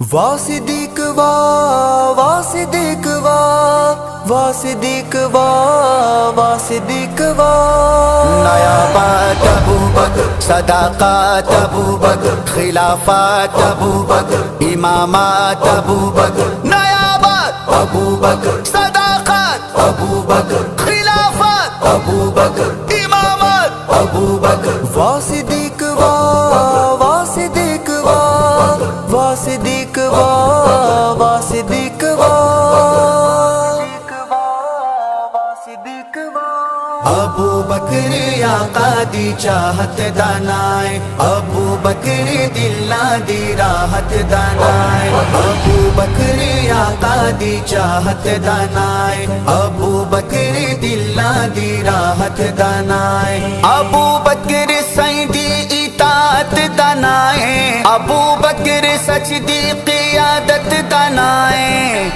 واصدق وا واصدق وا واصدق وا واصدق وا نیابت ابوبکر، صداقت ابوبکر، خلافت ابوبکر، امامت ابوبکر، نیابت ابوبکر، صداقت ابوبکر، خلافت ابوبکر، امامت ابوبکر، واصدق وا واصدق وا واصدق وا واصدق وا واصدق وا ابو بکر آقا دی چاہت دانائے، ابو بکر دلہ دی راحت دانائے، ابو بکر آقا دی چاہت دانائے، ابو بکر دلہ دی راحت دانائے، ابو بکر سائیں دی اطاعت دانائے، ابو بکر سچ دی قیادت دانائے،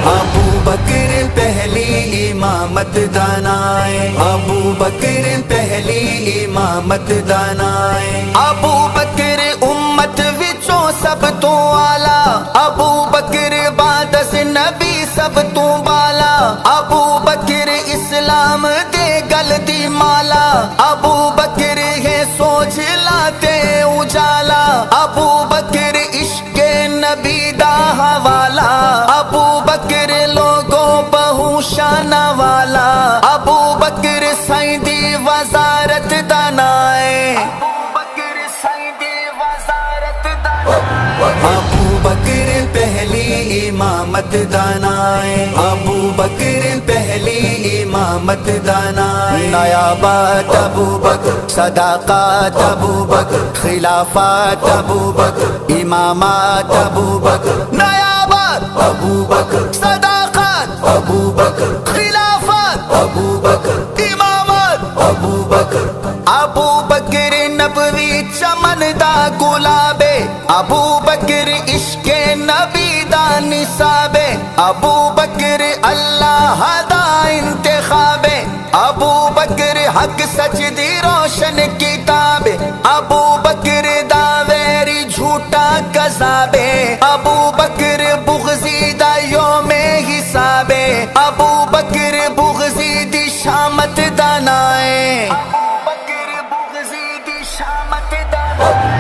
ابو بکر پہلی امامت دانائے، ابو بکر پہلی امامت دانائے، ابو بکر امت وچوں سب تو آلہ، ابو بکر بعد از نبی سب تو بالا، ابو بکر اسلام دے گل دی مالا، ابو بکر ہے سوچ لاتے اجالا، ابو بکر عشق نبی دا حوالہ، ابو بکر لوگوں بہو شان والا، ابو بکر سائیں دی وزارت دانائے، ابو بکر سائیں دی وزارت دانائے، ابو بکر پہلی امامت دانائے، ابو بکر پہلی امامت دانائے، نیابت ابو بکر، صداقت ابو بکر، خلافت ابو بکر، امامت ابو بکر، نیابت ابو بکر، صداقت ابو بکر، خلافت ابو بکر، امامت ابو بکر، ابو بکر نبوی چمن دا گلابے، ابو بکر عشق نبی دا نصابے، ابو بکر اللہ دا انتخابے، ابو بکر حق سچ دی روشن کتابے، ابو بکر دا ویری جھوٹا کذابے، ابو بکر بغضی دا یوم حسابے، ابو بکر بغضی دی شامت دانائے، ابو بکر بغضی دی شامت دانائے،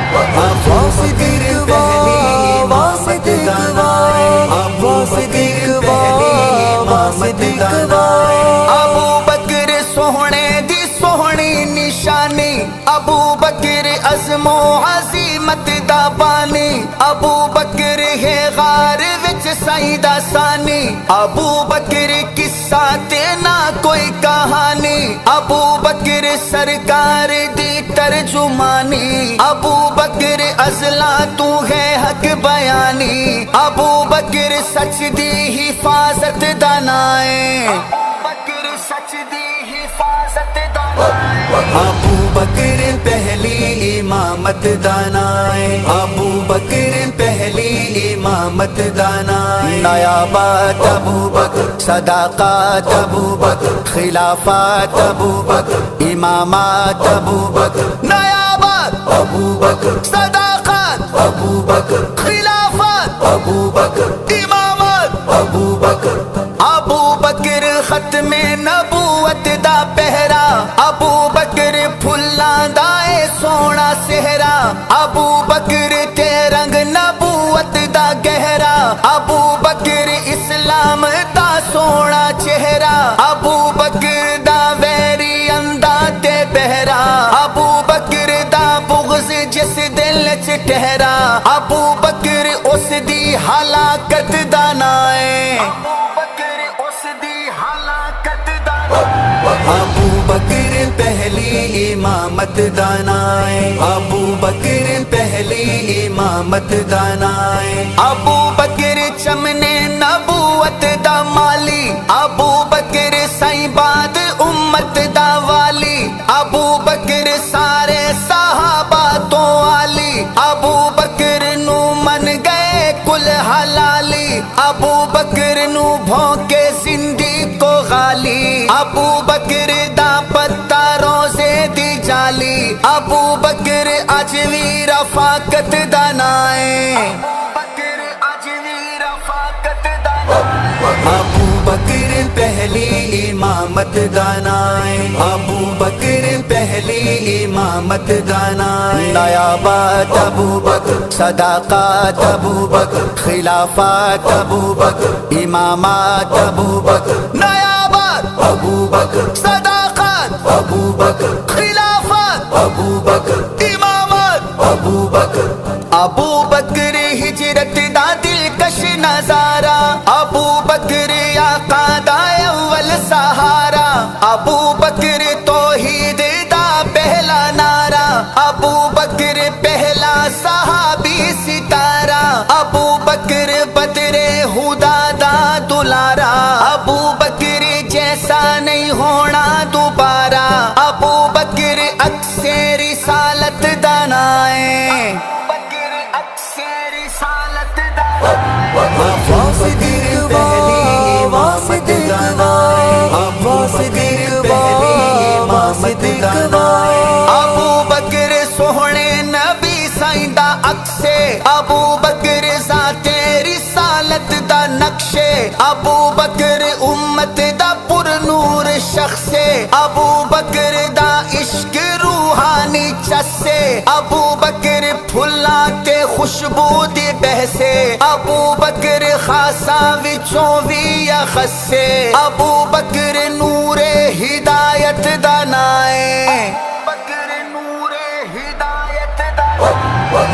واصدق وا واصدق وا واصدق وا واصدق وا ابو بکر سوہنے دی سوہنی نشانی، ابو بکر عزم و عزیمت دا بانی، ابو بکر ہے غار وچ سائیں دا ثانی، ابو بکر قصہ تے نہ کوئی کہانی، ابو بکر سرکار دی ترجمانی، ابو بکر ازلا تو ہے حق بیانی، ابو بکر سچ دی حفاظت دانائے، ابو بکر سچ دی حفاظت دانائے، ابو بکر پہلی امامت دانائے، ابو بکر پہلی امامت دانائے، نیابت ابو بکر، صداقت ابو بکر، خلافت ابو بکر، امامت ابو بکر، نیابت ابو بکر، صداقت ابو بکر، خلافت ابو بکر، امامت ابو بکر، ابو بکر ختم نبوت دا پہرا، ابو بکر پھلاں دا اے سونا سہرا، ابو بکر تے رنگ نبوت دا گہرا، ابو بکر اسلام دا سونا چہرہ، ابو بکر دا ویری اندھا تے بہرا، ابو بکر دا بغض جس دل چ ٹھہرا، ابو بکر اس دی ہلاکت دانائے، ابو بکر اس دی ہلاکت دانائے، ابو بکر پہلی امامت دانائے، ابو بکر پہلی امامت دانائے، ابو بکر چمنے نبوت دا مالی، ابو بکر سائیں بعد امت دا والی، ابو بکر سارے صحابہ تو عالی، ابو بکر نو من گئے کل حلالی، ابو بکر نو بھونکے زندگی کو غالی، ابو بکر دا پتہ روزے دی جالی، ابو بکر اج وی رفاقت دانائے، امامت دانائے ابو بکر پہلی امامت دانائے نیابت ابو بکر صداقت ابو بکر خلافت ابو بکر امامت ابو بکر نیابت ابو بکر صداقت ابو بکر خلافت ابو بکر امامت ابو بکر ابو بکر ہجرت دا دلکش نظارہ ابو بکر آقا دا اول سہارا ابو بکر توحید دا پہلا نعرہ ابو بکر پہلا صحابی ستارہ ابو بکر بدر ہدا دا دلارا ابو بکر جیسا نہیں ہونا دوبارہ ابو بکر اکثر رسالت دانائے ابو بکر سوہنے نبی سائندہ اکسے ابو بکر ذات رسالت دا نقشے ابو بکر امت دا پر نور شخصے ابو بکر دا عشق روحانی چسے ابو بکر پھلاتے خوشبو دی بہسے ابو بکر خاصا وچوں وی یا خسے ابو بکر نور ہدایت دانائے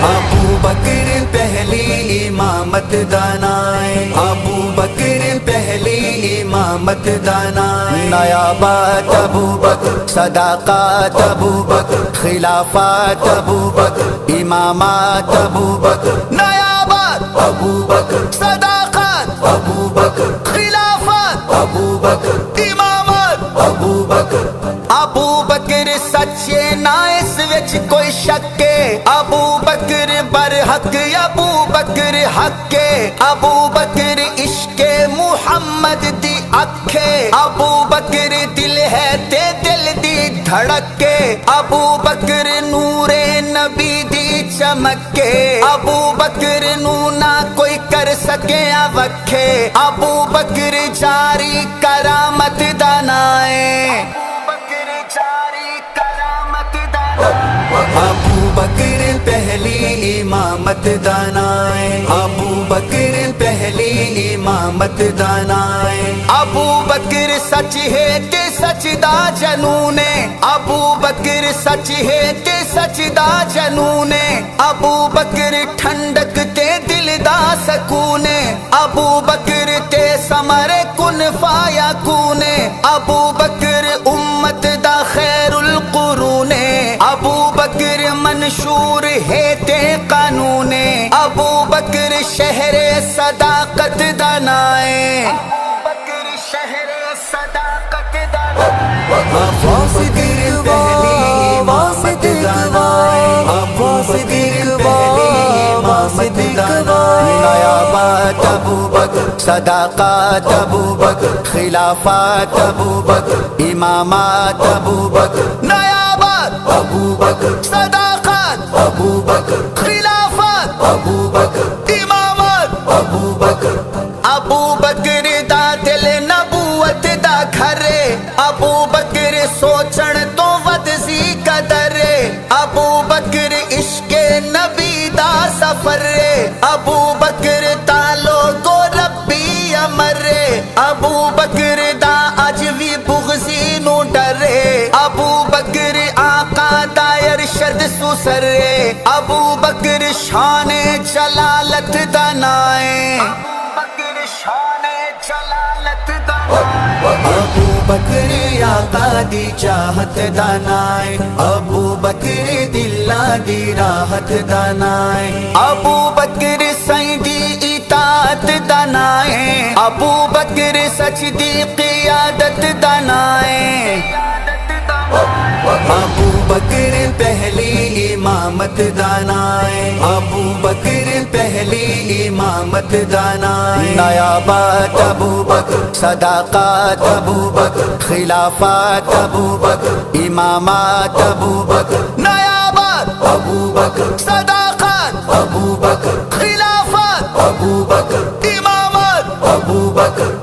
ابو بکر پہلی امامت دانائے ابو بکر پہلی امامت دانائے نیابت ابو بکر صداقت ابو بکر خلافت ابو بکر امامت ابو بکر نیابت ابو بکر صداقت ابو بکر خلافت ابو بکر امامت ابو بکر ابو بکر سچے نہ اس وچ کوئی شک ابو بکر برحق ابو بکر حق ابو بکر عشق محمد دی اکھے ابو بکر دل ہے تے دل دی دھڑکے ابو بکر نور نبی دی چمکے ابو بکر نو نہ کوئی کر سکے وکھے ابو بکر جاری کرامت دانائے ابو بکر پہلی امامت دانائے ابو بکر پہلی امامت دانائے ابو بکر سچ ہے تے سچ دا جنون ابو بکر سچ ہے تے سچ دا جنون ابو بکر ٹھنڈک تے دل دا سکون ابو بکر تے ثمر کن فایا کون ابو بکر امت دا خیر القرون ابو بکر منشور ہے تے قانون ابو بکر شہر صداقت دانائے شہر صداقت نیابت ابو بکر صداقت ابو بکر خلافت ابو بکر امامت ابو بکر نیابت ابو بکر صداقت ابو بکر خلافت ابو بکر امامت ابو بکر ابو بکر دا دل نبوت دا گھر ابو بکر سوچن تو ود سی قدر ابو بکر عشق نبی دا سفر ابو بکر تالو کو ربی امر ابو بکر دا اج وی بغضی نو ڈرے ابو بکر آقا دا ارشد سسر ابو بکر شان جلالت دانائے ابو بکر آقا دی چاہت دانائے ابو بکر دلہ دی راحت دانائے ابو بکر سائیں دی اطاعت دانائے ابو بکر سچ دی قیادت دانائے ابو بکر پہلی امامت دانائے ابو بکر پہلی امامت دانائے نیابت ابو بکر صداقت ابو بکر خلافت ابو بکر امامت ابو بکر نیابت ابو بکر صداقت ابو بکر خلافت ابو بکر امامت ابو بکر